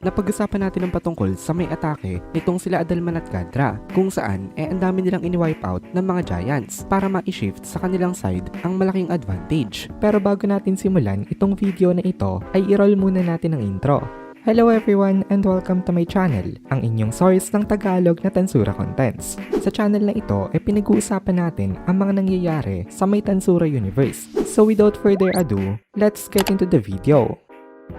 Napag-usapan natin ang patungkol sa may atake nitong sila Adalman at Gadra, kung saan ang dami nilang ini-wipe out ng mga Giants para ma-shift sa kanilang side ang malaking advantage. Pero bago natin simulan itong video na ito ay i-roll muna natin ang intro. Hello everyone and welcome to my channel, ang inyong source ng Tagalog na Tansura Contents. Sa channel na ito ay pinag-uusapan natin ang mga nangyayari sa may Tansura universe. So without further ado, let's get into the video.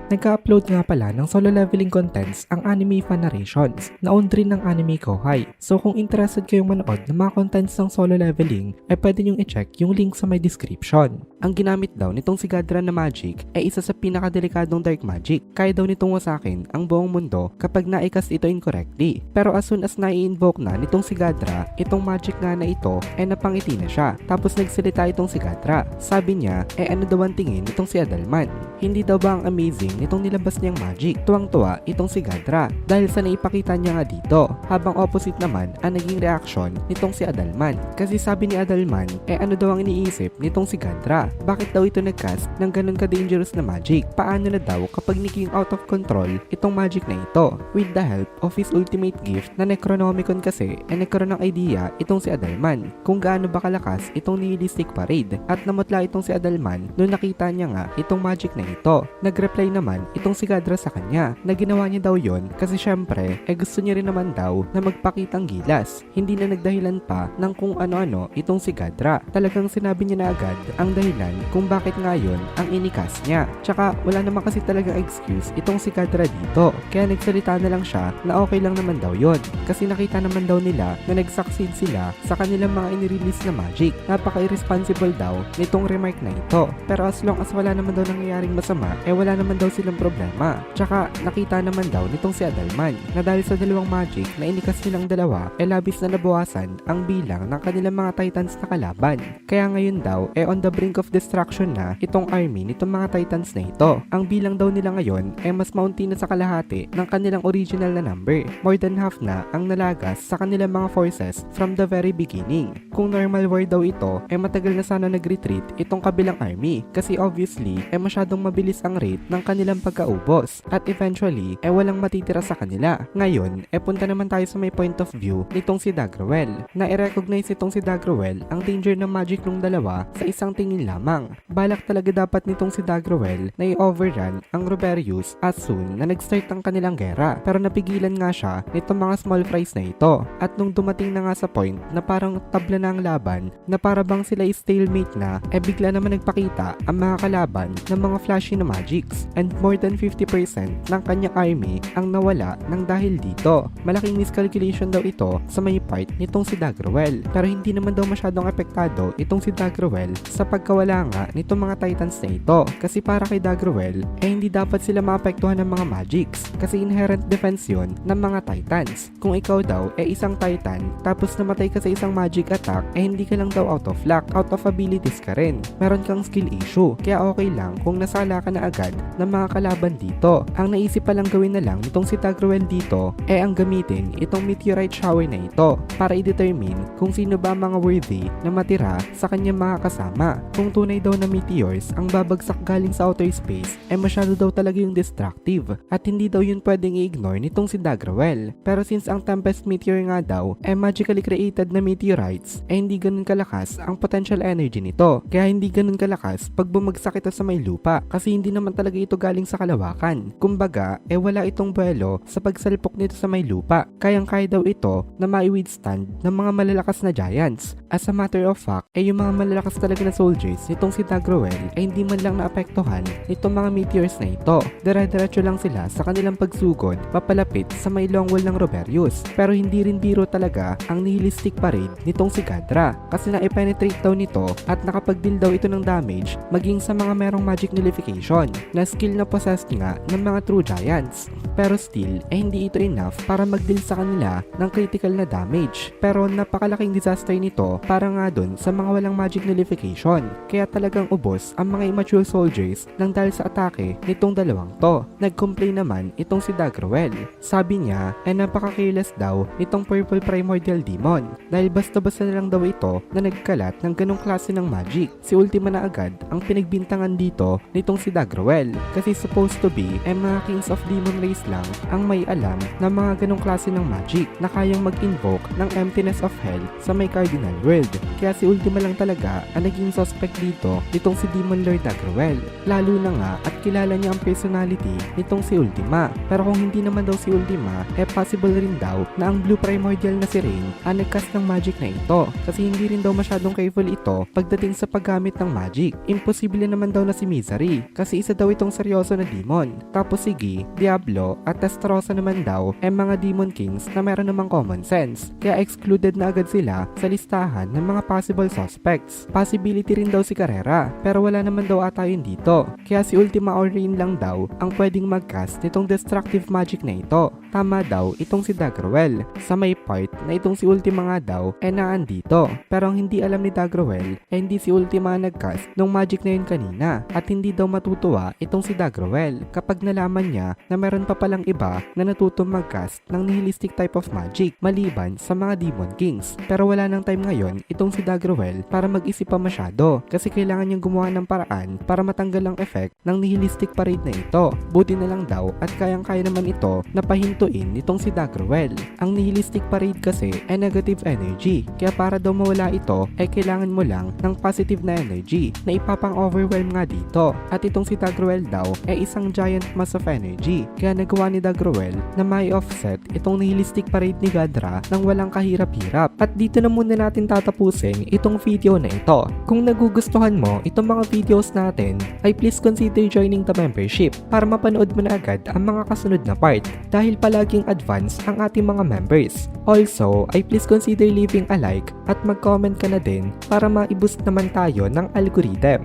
Nagka-upload nga pala ng solo leveling contents ang Anime Fan Narrations na owned rin ng Anime Kohai. So kung interested kayong manood ng mga contents ng solo leveling ay pwede nyong i-check yung link sa my description. Ang ginamit daw nitong si Gadra na magic ay isa sa pinakadelikadong dark magic. Kaya daw nitong wasakin ang buong mundo kapag na-cast ito incorrectly. Pero as soon as na-i-invoke na nitong si Gadra, itong magic nga na ito ay napangiti na siya. Tapos nagsalita itong si Gadra. Sabi niya ano daw ang tingin nitong si Adalman. Hindi daw ba ang amazing nitong nilabas niyang magic? Tuwang-tuwa itong si Gadra dahil sa naipakita niya nga dito, habang opposite naman ang naging reaction nitong si Adalman. Kasi sabi ni Adalman ano daw ang iniisip nitong si Gadra. Bakit daw ito nagcast ng ganun ka-dangerous na magic? Paano na daw kapag naging out of control itong magic na ito? With the help of his ultimate gift na Necronomicon kasi nagkaroon ng idea itong si Adalman kung gaano ba kalakas itong nihilistic parade, at namutla itong si Adalman nung nakita niya nga itong magic na ito. Nag-reply naman itong si Gadra sa kanya na ginawa niya daw yon kasi syempre gusto niya rin naman daw na magpakitang gilas. Hindi na nagdahilan pa ng kung ano-ano itong si Gadra. Talagang sinabi niya na agad ang dahilan kung bakit nga yun ang inikas niya. Tsaka wala naman kasi talagang excuse itong si Gadra dito. Kaya nagsalita na lang siya na okay lang naman daw yon kasi nakita naman daw nila na nag-succeed sila sa kanilang mga inirelease na magic. Napaka-irresponsible daw nitong remark na ito. Pero as long as wala naman daw nangyayaring masama, wala naman daw silang problema. Tsaka nakita naman daw nitong si Adalman na dahil sa dalawang magic na inikas nilang dalawa labis na nabawasan ang bilang ng kanilang mga titans na kalaban. Kaya ngayon daw on the brink of destruction na itong army nitong mga titans na ito. Ang bilang daw nila ngayon mas maunti na sa kalahati ng kanilang original na number. More than half na ang nalagas sa kanilang mga forces from the very beginning. Kung normal war daw ito matagal na sana nag-retreat itong kabilang army kasi obviously masyadong mabilis ang rate ng kanilang pagkaubos at eventually walang matitira sa kanila. Ngayon punta naman tayo sa may point of view nitong si Dagrawell na i-recognize itong si Dagrawell ang danger ng magic ng dalawa sa isang tingin lamang. Balak talaga dapat nitong si Dagrawell na i-overrun ang Roberius as soon na nag-start ang kanilang gera, pero napigilan nga siya nitong mga small fries na ito. At nung dumating na nga sa point na parang tabla na ang laban, na para bang sila stalemate na, bigla naman nagpakita ang mga kalaban ng mga flashy na magics, and more than 50% ng kanyang army ang nawala ng dahil dito. Malaking miscalculation daw ito sa may part nitong si Dagrawell, pero hindi naman daw masyadong apektado itong si Dagrawell sa pagkawala nga nitong mga titans na ito. Kasi para kay Dagrawell hindi dapat sila maapektuhan ng mga magics kasi inherent defense yun ng mga titans. Kung ikaw daw isang titan tapos namatay ka sa isang magic attack hindi ka lang daw out of luck, out of abilities ka rin. Meron kang skill issue, kaya okay lang kung nasala ka na agad ng mga kalaban dito. Ang naisip palang gawin na lang nitong si Dagrawell dito ang gamitin itong meteorite shower na ito para i-determine kung sino ba mga worthy na matira sa kanyang mga kasama. Kung tunay daw na meteors ang babagsak galing sa outer space masyado daw talaga yung destructive at hindi daw yun pwedeng i-ignore nitong si Dagrawell. Pero since ang Tempest Meteor nga daw magically created na meteorites hindi ganun kalakas ang potential energy nito, kaya hindi ganun kalakas pag bumagsak ito sa may lupa kasi hindi naman talaga ito galing sa kalawakan. Kumbaga wala itong buwelo sa pagsalpok nito sa may lupa. Kayang-kaya daw ito na mai-withstand ng mga malalakas na giants. As a matter of fact yung mga malalakas talaga na soldiers nitong si Dagrawell hindi man lang naapektuhan nitong mga meteors na ito. Dire-diretso lang sila sa kanilang pagsugod papalapit sa may long wall ng Roberius. Pero hindi rin biro talaga ang nihilistic parade nitong si Gadra kasi na-penetrate daw nito at nakapag-deal daw ito ng damage maging sa mga merong magic nullification na skill na possessed nga ng mga true giants. Pero still hindi ito enough para mag-deal sa kanila ng critical na damage. Pero napakalaking disaster nito para nga dun sa mga walang magic nullification. Kaya talagang ubos ang mga immature soldiers nang dahil sa atake nitong dalawang to. Nag-complain naman itong si Dagrawell. Sabi niya napaka-careless daw nitong Purple Primordial Demon dahil basta-basta na lang daw ito na nagkalat ng ganong klase ng magic. Si Ultima na agad ang pinagbintangan dito nitong nitong si Dagrawel kasi supposed to be mga Kings of Demon Race lang ang may alam na mga ganong klase ng magic na kayang mag-invoke ng Emptiness of Hell sa may Cardinal World. Kaya si Ultima lang talaga ang naging suspect dito nitong si Demon Lord Dagrawel. Lalo na nga at kilala niya ang personality nitong si Ultima. Pero kung hindi naman daw si Ultima, possible rin daw na ang Blue Primordial na si Rain ang nagcast ng magic na ito kasi hindi rin daw masyadong careful ito pagdating sa paggamit ng magic. Imposible naman daw na si Misery kasi isa daw itong seryoso na demon. Tapos si Gi, Diablo at Testarossa naman daw mga demon kings na meron namang common sense. Kaya excluded na agad sila sa listahan ng mga possible suspects. Possibility rin daw si Carrera pero wala naman daw ata yun dito. Kaya si Ultima or Rain lang daw ang pwedeng mag-cast nitong destructive magic na ito. Tama daw itong si Dagrawel sa may part na itong si Ultima nga daw naandito. Pero ang hindi alam ni Dagrawel hindi si Ultima nag-cast nung magic na yun kanina at hindi daw matutuwa itong si Dagrawel kapag nalaman niya na meron pa palang iba na natutong mag-cast ng nihilistic type of magic maliban sa mga Demon Kings. Pero wala nang time ngayon itong si Dagrawel para mag-isip pa masyado kasi kailangan niyang gumawa ng paraan para matanggal ang effect ng nihilistic parade na ito. Buti na lang daw at kayang-kaya naman ito na pahintuin nitong si Dagrawel. Ang nihilistic parade kasi ay negative energy kaya para daw mawala ito kailangan mo lang ng positive na energy na ipapang-overwhelm nga dito. At itong si Dagrawel daw isang giant mass of energy kaya nagawa ni Dagrawel na may offset itong nihilistic parade ni Gadra nang walang kahirap-hirap. At dito na muna natin tatapusin itong video na ito. Kung nagugustuhan mo itong mga videos natin ay please consider joining the membership para mapanood mo na agad ang mga kasunod na part dahil palaging advance ang ating mga members. Also ay please consider leaving a like at mag-comment ka na din para ma-boost naman tayo ng algorithm.